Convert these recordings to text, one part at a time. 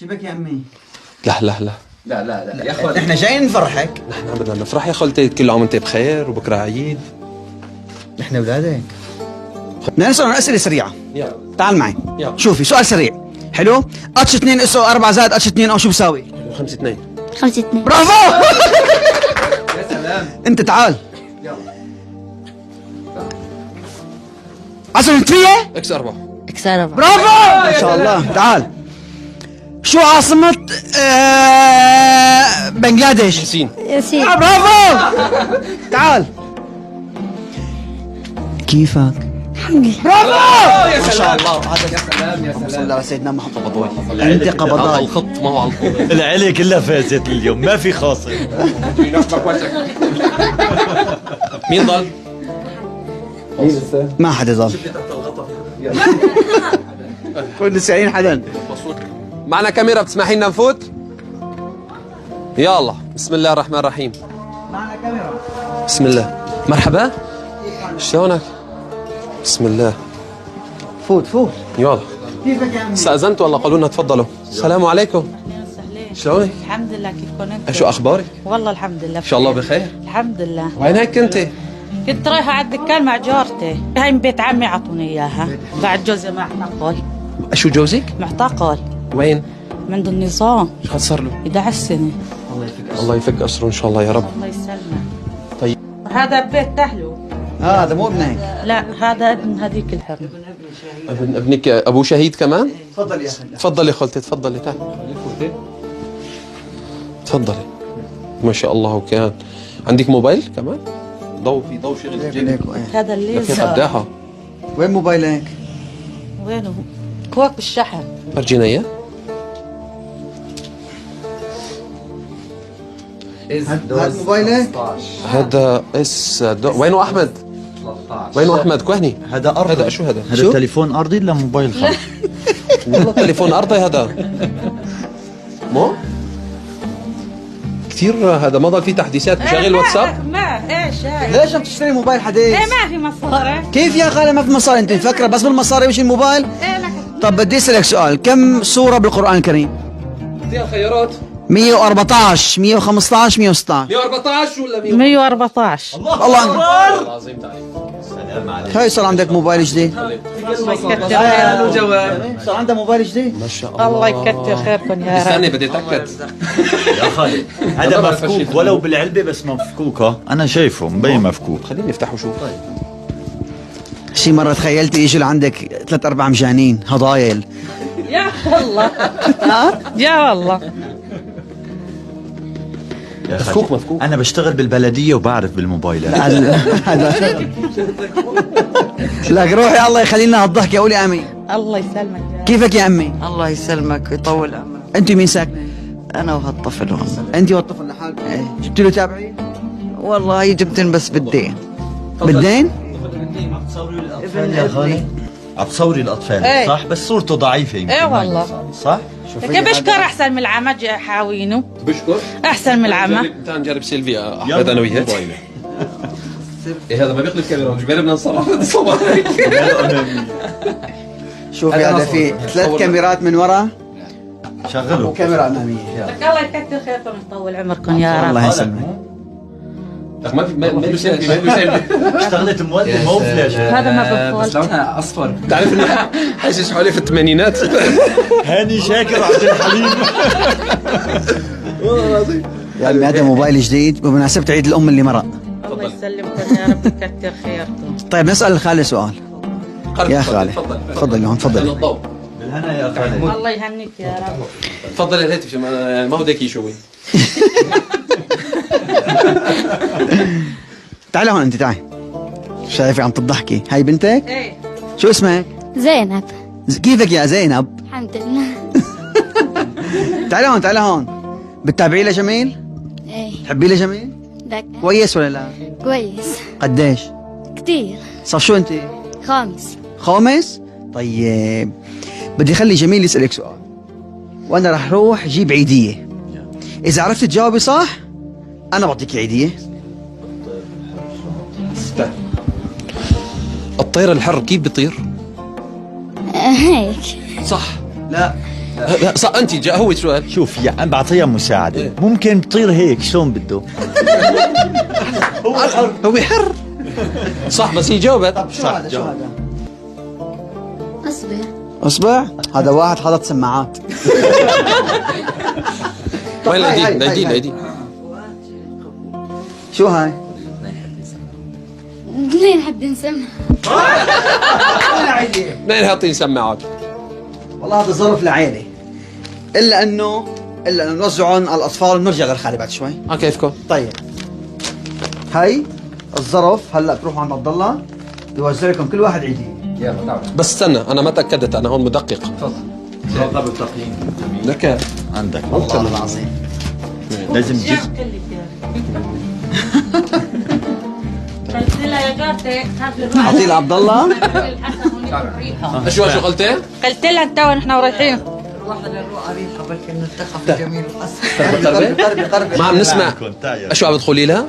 شبك يا عمي؟ لا لا لا لا لا لا يا اخوان، احنا جايين نفرحك. نحن بدنا نفرح يا خالتي، كل عام وانت بخير وبكره عيد. احنا اولادك. بدنا نسأل اسئله سريعه. يلا تعال معي. يلا. شوفي سؤال سريع. حلو؟ اتش 2 اس 4 زائد اتش 2 او شو بيساوي؟ 5-2. 5-2. برافو. يا سلام. انت تعال. يلا 10 نتفيه. اكس 4. اكسر برافو ما شاء الله. تعال. شو عاصمة بنغلاديش؟ ياسين. ياسين. برافو. تعال. كيفك؟ الحمد لله. برافو يا ما شاء سلام. الله. هذا يا سلام يا صلى سلام. الله على سيدنا محمد قبضوي. انت على قبضاي. الخط ما هو على الخط. العيلة كلها فازت اليوم، ما في خاصر. ينفخ وجهك. مين ضل؟ ما حدا ضل. كل 90 حدا. معنا كاميرا، بتسمحي لنا نفوت؟ يلا بسم الله الرحمن الرحيم. معنا كاميرا. بسم الله. مرحبا. شلونك؟ بسم الله. فوت فوت. يلا. كيفك يا عمي؟ استأذنت ولا قالوا لنا تفضلوا؟ السلام عليكم. شلونك؟ الحمد لله. كيفكم انتم؟ شو اخبارك؟ والله الحمد لله ان شاء الله بخير. الحمد لله. وينك كنتي؟ كنت رايحة على الدكان مع جارتي، هاي من بيت عمي عطوني اياها، بعد جوزي معتقل. شو جوزك؟ معتقل وين؟ من ضمن النظام، شو قد صار له؟ 11 سنة. الله يفك اسره ان شاء الله يا رب. الله يسلمك. طيب. هذا بيت اهله. هذا مو ابنك. لا هذا ابن هذيك الحرم. ابنك ابوه شهيد كمان؟ تفضل يا اخي. تفضلي خالتي، تفضلي تعال. تفضلي. ما شاء الله. وكان عندك موبايل كمان؟ ضوء شغل جيبك. هذا كيف الليزر. قداها؟ وين موبايلك؟ وينه؟ هوك بالشحن. فرجينا اياه. هذا موبايلك؟ هذا وينه احمد؟ وينه احمد كوهني؟ هذا أرضي. هذا شو هذا؟ هذا تليفون أرضي ولا موبايل خاص؟ والله تليفون ارضي هذا. مو؟ كثير هذا ما ضل فيه تحديثات، مشغل واتساب؟ ما ايش هاي؟ ليش عم تشتري موبايل حديث؟ ايه ما في مصاري. كيف يا خالة ما في مصاري؟ انت مفكرة بس بالمصاري مش الموبايل؟ ايه لك. طب بدي اسألك سؤال، كم سورة بالقرآن الكريم؟ فيها خيارات 114 115 116. 114 ولا 114. الله أكبر. العظيم تعالي. هاي صار عندك موبايل جديد؟ الله يكتر خيركم. جواب. صار عندك موبايل جديد؟ ما شاء الله. الله يكتر خيركم يا رب. استني بدي اتاكد. يا خالد هذا مفكوك ولو بالعلبة بس مفكوكة، أنا شايفه مبين مفكوك. خليني افتح وشوف. شي مرة تخيلت يجي لعندك 3-4 مجانين هضايل. يا والله. يا والله. يا خالد، مفكوك. أنا بشتغل بالبلدية وبعرف بالموبايلات. هذا لك روحي الله يخلي لنا هالضحكة. قولي امين. الله يسلمك يا رب. كيفك يا امي؟ الله يسلمك ويطول عمرك. انت مين ساكنة؟ انا وهالطفل هون. انت والطفل لحالك؟ جبت له تابعين؟ والله جبتن بس بالدين. بالدين؟ ابن ابني. عم تصوري الأطفال إيه. صح؟ بس صورته ضعيفة يمكن. إيه ما والله. ينصاب، صح؟ كيف بشكر احسن من العمى حاوينه. بشكر. احسن من العمى. تعال نجرب سيلفي احمد انا وياك. إيه هذا ما بيقلب كاميرا، مش بدنا نصور. شوفي هذا في 3 كاميرات من ورا شغله. وكاميرا امامية. لك الله يكتر خيركم ويطول عمركم يا رب. الله يسلمك. ما في ما له سيلفي، ما له سيلفي. اشتغلت مودة مو فلاش. هذا ما بس بفضل. لونها اصفر. تعرف انه حاسس حوالي في الثمانينات. هاني شاكر عبد الحليم. يا عمي هذا موبايل جديد بمناسبة عيد الأم اللي مرق. الله يسلمكم يا رب ويكتر خيركم. طيب نسأل الخالة سؤال. يا خالة تفضلي هون تفضلي. الضوء. بالهنا يا خالد. الله يهنيك يا رب. تفضل الهاتف، ما هو داكي شوي. تعالي هون أنت تعالي. شايفة عم تضحكي. هاي بنتك؟ ايه. شو اسمك؟ زينب. كيفك يا زينب؟ الحمد لله. تعالي هون تعالي هون. بتتابعي لجميل؟ ايه. تحبي لجميل؟ لك. كويس ولا لا؟ كويس. قديش؟ كتير. صار شو أنت؟ خامس. خامس؟ طيب بدي خلي جميل يسألك سؤال وأنا رح روح جيب عيدية. إذا عرفت تجاوبي صح أنا بعطيك عيدية. الطير الحر كيف بيطير؟ هيك. صح. لا انت هو السؤال. شوف يا بعطيها مساعدة، ممكن تطير هيك شلون بده. هو حر. صح بس هي جاوبت. شو هذا شو هذا؟ أصبر. اصبع. هذا واحد حاطط سماعات. وين هاي- الايدي؟ هاي- الايدي هاي. شو هاي؟ اثنين حد نسمع. اثنين حاطين سماعات. والله هذا ظرف لعيلة. الا انه نوزعهم على الاطفال ونرجع للخالي بعد شوي. كيفكم؟ طيب هاي الظرف هلا بتروحوا عند عبد الله يوزع لكم كل واحد عيدية. يلا تعال. بس استنى انا ما تاكدت، انا هون مدقق. قبل تقييم لك عندك والله العظيم. لازم جزء. قلت لها يا جارتي هات لي الروح. اعطيه لعبد الله. شو قلتي؟ قلت لها انت ونحن رايحين. روح للروح ريحة بلكي نلتقى في جميل الحسن. قربي. ما عم نسمع. شو عم تقولي لها؟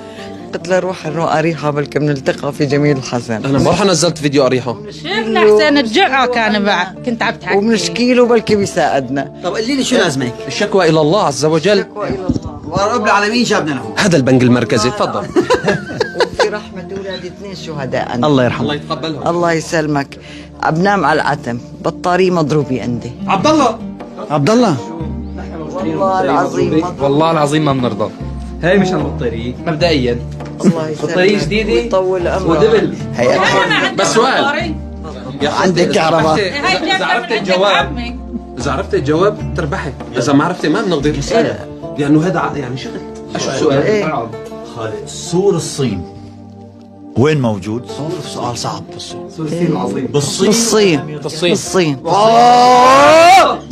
قلت له روح الروح ريحة بلكي بنلتقى في جميل الحسن. انا امبارح نزلت فيديو اريحه. شفنا حسين الجرعة كان معك، كنت عم تحكي. وبنشكي له بلكي بيساعدنا. طب قولي لي شو لازمك؟ الشكوى الى الله عز وجل. وإلى الله. ورب العالمين جابنا لهون. هذا البنك المركزي تفضل. وفي رحمة أولادي 2 شهداء. الله يرحمه. الله يتقبلهم. الله يسلمك. بنام على العتم، بطاري مضروبة عندي. عبد الله عبد الله. والله العظيم والله العظيم ما بنرضى. هاي مش البطارية مبدئيا. الله يسلمك. بطارية جديدة ويطول عمرك. ودبل. بس سؤال. عندك كهرباء. اذا عرفت الجواب، اذا عرفت الجواب تربحي، اذا ما عرفتي ما بنقدر نسالها لانه هذا يعني شغل. شو السؤال؟ إيه. خالد سور الصين وين موجود؟ سؤال صعب. الصين العظيم. بالصين. بالصين. بالصين. بالصين.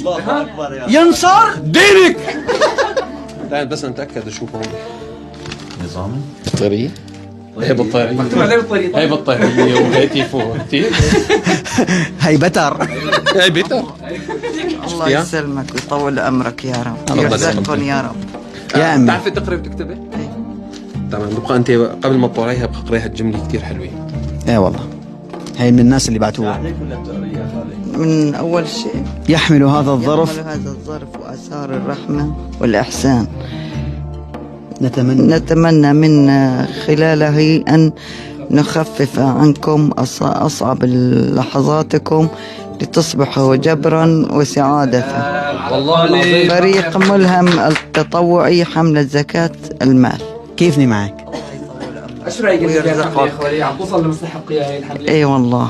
الله اكبر يا ينصر دينك. لا بس نتاكد اشوف هون. نظامي. بطاريه. هي بطاريه. مكتوب عليه بطارية. هي بطاريه وهي تليفون. هي بتر. هي بيتر. الله يا. يسلمك ويطول عمرك يا رب. الله يرزقكم يا رب. يا امي. بتعرفي تقري وتكتبي؟ تمام. بقى انت قبل ما تطلعيها بقى اقريها الجمله كثير حلوه. ايه والله. هي من الناس اللي بعتوها. من أول شيء يحمل هذا الظرف. يحمل هذا الظرف وآثار الرحمة والإحسان. نتمنى نتمنى من خلاله أن نخفف عنكم أصعب لحظاتكم لتصبحوا جبرا وسعادة. والله العظيم. فريق ملهم التطوعي حملة زكاة المال. كيفني معك؟ ايش رايك انت يا اخوي؟ عم توصل لمستحقيها هي الحملة؟ اي والله